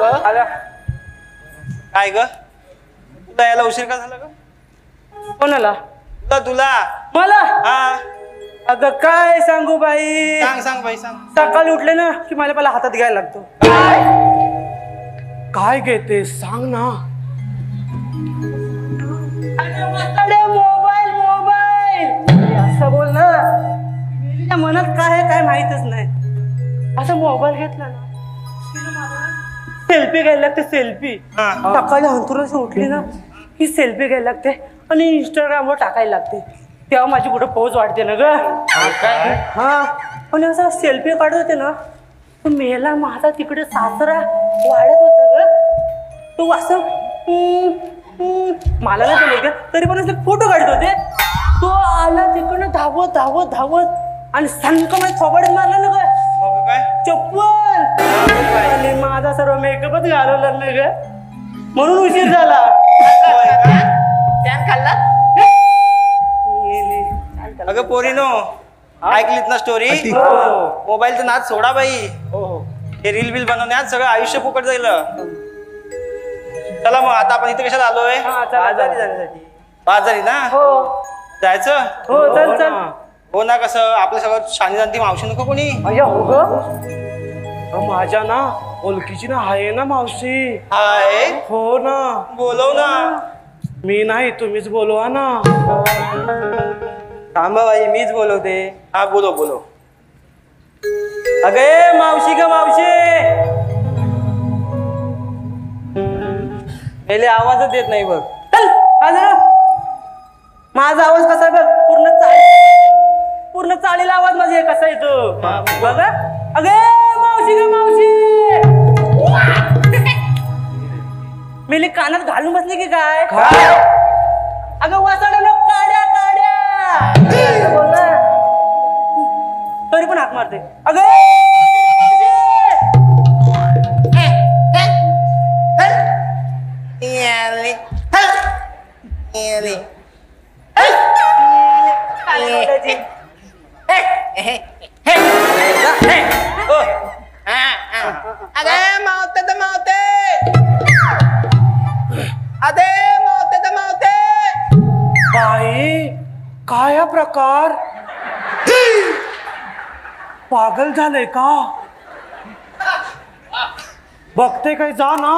आला. काय ग तुला यायला उशीर का झाला ग? कोणाला? तुला मला? हा अगं काय सांगू बाई. सांग बाई सांग. सकाळी उठले ना की मला पहिला हातात घ्यायला लागतो. काय घेते सांग ना. मोबाईल मोबाईल असं बोल ना. मनात काय आहे काय माहितच नाही. असं मोबाईल घेतला ना सेल्फी घ्यायला लागते. सेल्फी सकाळी अंथरुणाशी उठली ना ही सेल्फी घ्यायला लागते आणि इंस्टाग्रामवर टाकायला लागते. तेव्हा माझी कुठं पोच वाटते ना ग. हा आणि असं सेल्फी काढत होते ना तो मेला माझा तिकडे सासरा वाढत होता ग. तो असं मला नाही बोलत तरी पण असं फोटो काढत होते. तो आला तिकडनं धावत धावत धावत आणि संकमात थोबाडीत मारला ना ग. चप्पल आणि माझा सर्व मेकअपच घालवला ना ग. म्हणून उशीर झाला. अगं पोरीनो ऐकलीत ना स्टोरी. मोबाईलचं नाद सोडा बाई. हे रील बिल बनवण्यात सगळं आयुष्य फुकट जाईल. चला मग आता आपण इथे कशाला आलोय? बाजारी ना जायचं. हो चल चल. हो ना कसं आपलं सगळं शानी जाणती मावशी नको कोणी. हो ग माझ्या ना ओळखीची ना आहे ना मावशी. हाय हो ना बोलव ना. मी नाही तुम्हीच बोलवा ना. थांबा बाई मीच बोलवते. हा बोलो बोलो. अगे मावशी का मावशी. पहिले आवाजच देत नाही बघ. माझा आवाज कसा बघ पूर्ण चाळीला आवाज माझा कसा येतो बघा. अगे मावशी का मावशी. मी कानात घालून बसले की काय. अगं वासाड्या ना काड्या काड्या बोल ना. तरी पण हाक मारते. अगं अरे मावते तर मावते. अरे मावते तर मावते. बाई काय हा प्रकार. पागल झाले का. बघते काय जा ना.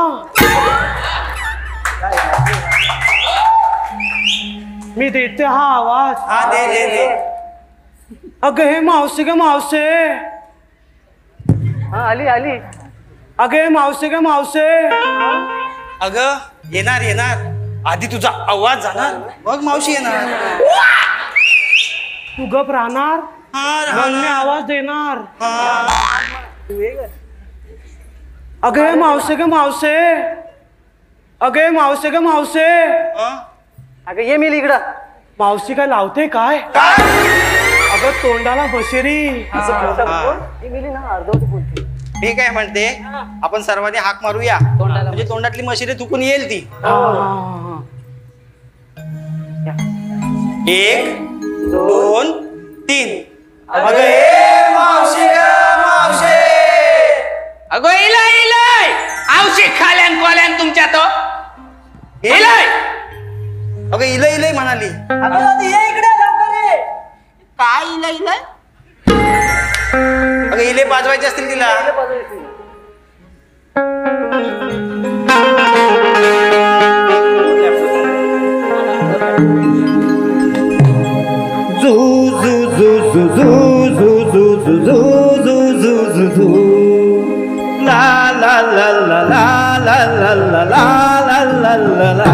मी देते हा आवाज. हा दे दे दे. अगं हे मावशी ग मावशे. आली आली. अगे मावशी ग मावशे. अगं येणार येणार आधी तुझा आवाज जाणार मग मावशी येणार. तू गप राहणार मग मी आवाज देणार. अगे मावशे ग मावशे. अगे मावशे ग मावशे. अगं ये मी इकडं. मावशी काय लावते काय. अगं तोंडाला बशेरी. मी काय म्हणते आपण सर्वांनी हाक मारूया म्हणजे तोंडातली मशिरी चुकून येईल ती. 1 2 3. मावशी मावशी. अगो इलाय इलाय. आवशी खाल्यान कोल्यान तुमच्या तो इलाय. अगं इलय इलय म्हणाली. काय इलाय इलाय. अगं इले पाजवायचे असतील तिला. झू झू झू झू झू झू झू झू झू झू झू झू. ला ला ला ला ला ला ला ला ला ला ला ला.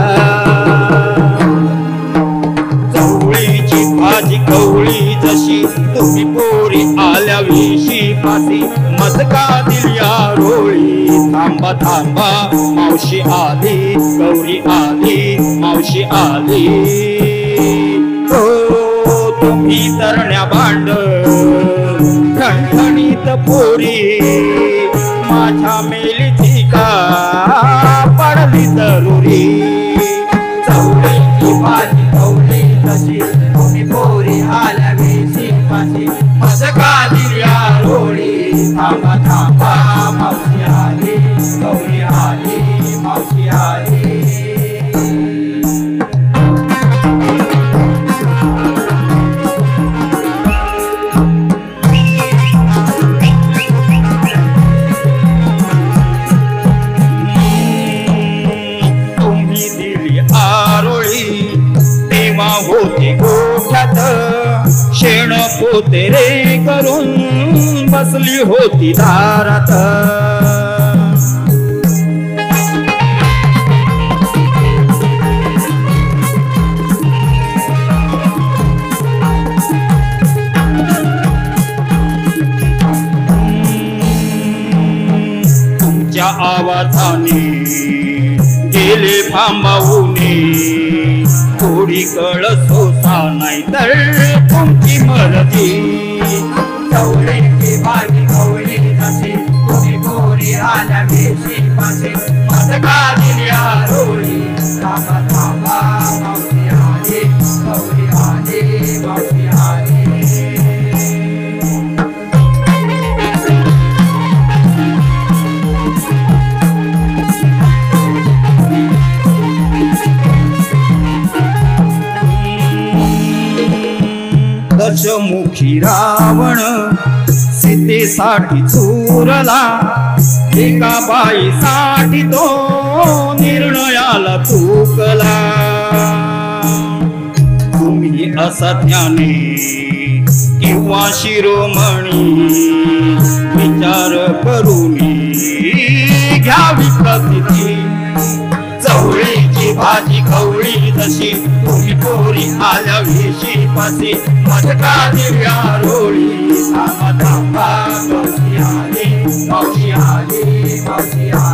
चवळीची भाजी कवळी जशी तुम्ही पोरी आल्या विशी फाशी मजका दिल्या रोळी. थांबा थांबा मावशी आली गौरी आली मावशी आली. हो तुम्ही तरण्या भांड खणखणीत पोरी माझ्या मेलीची का पडली जरुरी. चवळीची भाजी कवळी तशी तुम्ही पोरी आल्या विशी फाशी मजका दिल्या रोळी. थांबा थांबा मावशी आली गौरी आली. तेरे करून बसली होती दारात. तुमच्या आवाजाने गेले थांबवूने थोडी कळ सोसा नाही तर तुमची मर्जी. चवळीची भाजी कवळी जशी तुम्ही गोरी आल्या वेशी पाशी मदका दिल्या रोळी. थांबा थांबा मावशी आली गौरी आली मावशी आली. दशमुखी रावण सीतेसाठी चोरला. एका बाईसाठी तो निर्णयाला चुकला. तुम्ही असत्याने किंवा शिरोमणी विचार करून घ्यावी प्रसिद्धी. चवळीची भाजी कवळी जशी तुम्ही पोरी आल्या वेशी पाशी मटका दिव्या रोळी. थांबा थांबा मावशी आली मावशी आली मावशी आली.